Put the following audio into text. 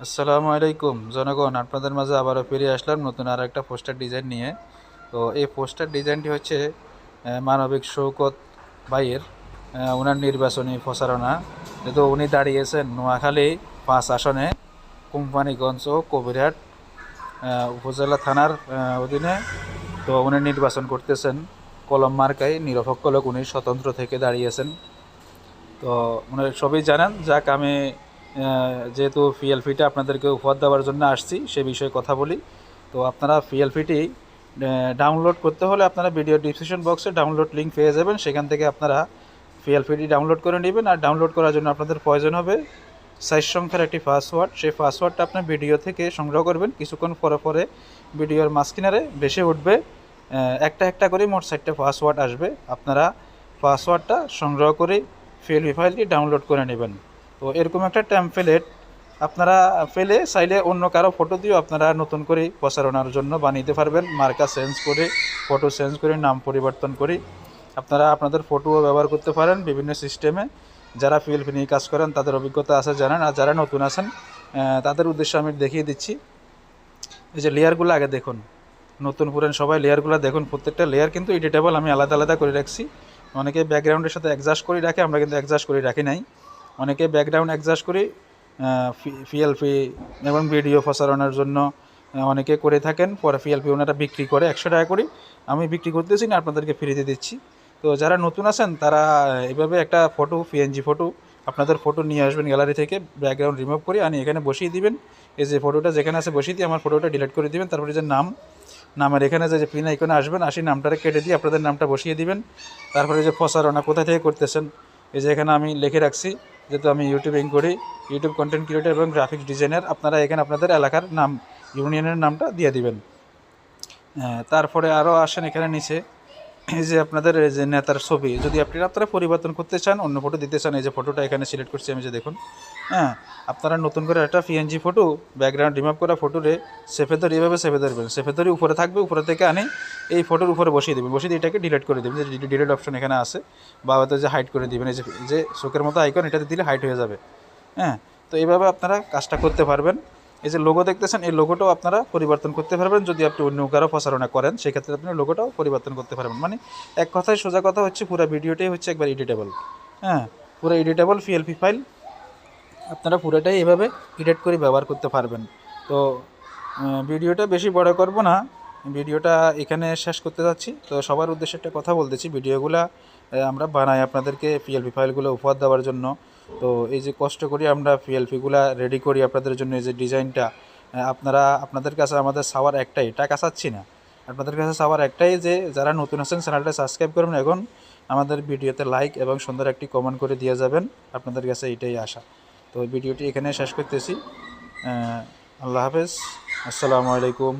আসসালামু আলাইকুম জনগণ, আপনাদের মাঝে আবারও ফিরে আসলাম নতুন আর একটা পোস্টার ডিজাইন নিয়ে। তো এই পোস্টার ডিজাইনটি হচ্ছে মানবিক শৌকত ভাইয়ের ওনার নির্বাচনী প্রচারণা। যেহেতু উনি দাঁড়িয়েছেন নোয়াখালী 5 আসনে, কোম্পানিগঞ্জ ও কবিরহাট উপজেলা থানার অধীনে। তো উনি নির্বাচন করতেছেন কলম মার্কায়, নিরপেক্ষ লোক, উনি স্বতন্ত্র থেকে দাঁড়িয়েছেন। তো মানে সবই জানেন। যাক, আমি যেহেতু পিএলপিটা আপনাদেরকে উপহার দেওয়ার জন্য আসছি, সে বিষয়ে কথা বলি। তো আপনারা পিএলপিটি ডাউনলোড করতে হলে আপনারা ভিডিও ডিসক্রিপশন বক্সে ডাউনলোড লিঙ্ক পেয়ে যাবেন, সেখান থেকে আপনারা পিএলপিটি ডাউনলোড করে নেবেন। আর ডাউনলোড করার জন্য আপনাদের প্রয়োজন হবে 4 সংখ্যার একটি পাসওয়ার্ড। সেই পাসওয়ার্ডটা আপনার ভিডিও থেকে সংগ্রহ করবেন। কিছুক্ষণ পরে পরে ভিডিওর মাঝখানে ভেসে উঠবে একটা একটা করে মোট 4টা পাসওয়ার্ড আসবে। আপনারা পাসওয়ার্ডটা সংগ্রহ করে পিএলপি ফাইলটি ডাউনলোড করে নেবেন। তো এরকম একটা টেমপ্লেট আপনারা পেলে চাইলে অন্য কারো ফটো দিয়েও আপনারা নতুন করে প্রচারণার জন্য বানিয়ে পারবেন। মার্কা চেঞ্জ করে, ফটো চেঞ্জ করে, নাম পরিবর্তন করে আপনারা আপনাদের ফটোও ব্যবহার করতে পারেন বিভিন্ন সিস্টেমে। যারা পিএলপি নিয়ে কাজ করেন তাদের অভিজ্ঞতা আছে জানেন, আর যারা নতুন আছেন তাদের উদ্দেশ্যে আমি দেখিয়ে দিচ্ছি। এই যে লেয়ারগুলো আগে দেখুন, নতুন পুরান সবাই লেয়ারগুলো দেখুন। প্রত্যেকটা লেয়ার কিন্তু এডিটেবল, আমি আলাদা আলাদা করে রাখছি। অনেকে ব্যাকগ্রাউন্ডের সাথে অ্যাডজাস্ট করে রাখে, আমরা কিন্তু অ্যাডজাস্ট করে রাখি নাই। অনেকে ব্যাকগ্রাউন্ড অ্যাডজাস্ট করি পিএলপি এবং ভিডিও প্রচারণার জন্য অনেকে করে থাকেন। পরে পিএলপি ওনারা বিক্রি করে 100 টাকা করে। আমি বিক্রি করতেছি না, আপনাদেরকে ফ্রিতে দিচ্ছি। তো যারা নতুন আছেন তারা এইভাবে একটা ফটো, পিএনজি ফটো, আপনাদের ফটো নিয়ে আসবেন গ্যালারি থেকে, ব্যাকগ্রাউন্ড রিমুভ করে আনি এখানে বসিয়ে দিবেন। এই যে ফটোটা যেখানে আছে বসিয়ে দিয়ে আমার ফটোটা ডিলিট করে দিবেন। তারপরে যে নামের এখানে যে পিন আইকনে আসবেন, আসি নামটারে কেটে দিয়ে আপনাদের নামটা বসিয়ে দিবেন। তারপরে যে প্রচারণা কোথা থেকে করতেছেন, এই যে এখানে আমি লিখে রাখছি, যেহেতু আমি ইউটিউবিং করি, ইউটিউব কন্টেন্ট ক্রিয়েটর এবং গ্রাফিক্স ডিজাইনার, আপনারা এখানে আপনাদের এলাকার নাম, ইউনিয়নের নামটা দিয়ে দিবেন। তারপরে আরও আসেন এখানে নিচে, এই যে আপনাদের এই যে নেতার ছবি যদি আপনারা পরিবর্তন করতে চান, অন্য ফটো দিতে চান, এই যে ফটোটা এখানে সিলেক্ট করছি আমি, যে দেখুন। আপনারা নতুন করে একটা পিএনজি ফটো, ব্যাকগ্রাউন্ড রিমুভ করা ফটোরে সেফে ধরে এইভাবে সেফে ধরবেন। সেফে ধরে উপরে থাকবে, উপরে থেকে আনি এই ফটোর উপরে বসিয়ে দেবেন। বসিয়ে দিয়ে এটাকে ডিলিট করে দেবেন, যে ডিলিট অপশন এখানে আছে, বা হয়তো যে হাইড করে দেবেন। এই যে চোখের মতো আইকন, এটাতে দিলে হাইড হয়ে যাবে। তো এইভাবে আপনারা কাজটা করতে পারবেন। এই যে লোগো দেখতেছেন, এই লোগোটাও আপনারা পরিবর্তন করতে পারবেন। যদি আপনি অন্য কারো প্রচারণা করেন, সেক্ষেত্রে আপনি লোগোটাও পরিবর্তন করতে পারবেন। মানে এক কথায় সোজা কথা হচ্ছে, পুরো ভিডিওটাই হচ্ছে একবার এডিটেবল। পুরো এডিটেবল পিএলপি ফাইল আপনারা পুরোটাই এভাবে এডিট করে ব্যবহার করতে পারবেন। তো ভিডিওটা বেশি বড় করব না, ভিডিওটা এখানে শেষ করতে যাচ্ছি। তো সবার উদ্দেশ্যে একটা কথা বলতেছি, ভিডিওগুলো আমরা বানাই আপনাদেরকে পিএলপি ফাইলগুলো উপহার দেওয়ার জন্য। তো এই যে কষ্ট করি আমরা পিএলপিগুলো রেডি করি আপনাদের জন্য, এই যে ডিজাইনটা, আপনাদের কাছে আমাদের চাওয়ার একটাই, টাকা চাচ্ছি না, আপনাদের কাছে চাওয়ার একটাই যে যারা নতুন আছেন চ্যানেলটা সাবস্ক্রাইব করবেন, এখন আমাদের ভিডিওতে লাইক এবং সুন্দর একটি কমেন্ট করে দিয়ে যাবেন। আপনাদের কাছে এইটাই আশা। তো ভিডিওটি এখানে শেষ করতেছি। আল্লাহ হাফেজ, আসসালামু আলাইকুম।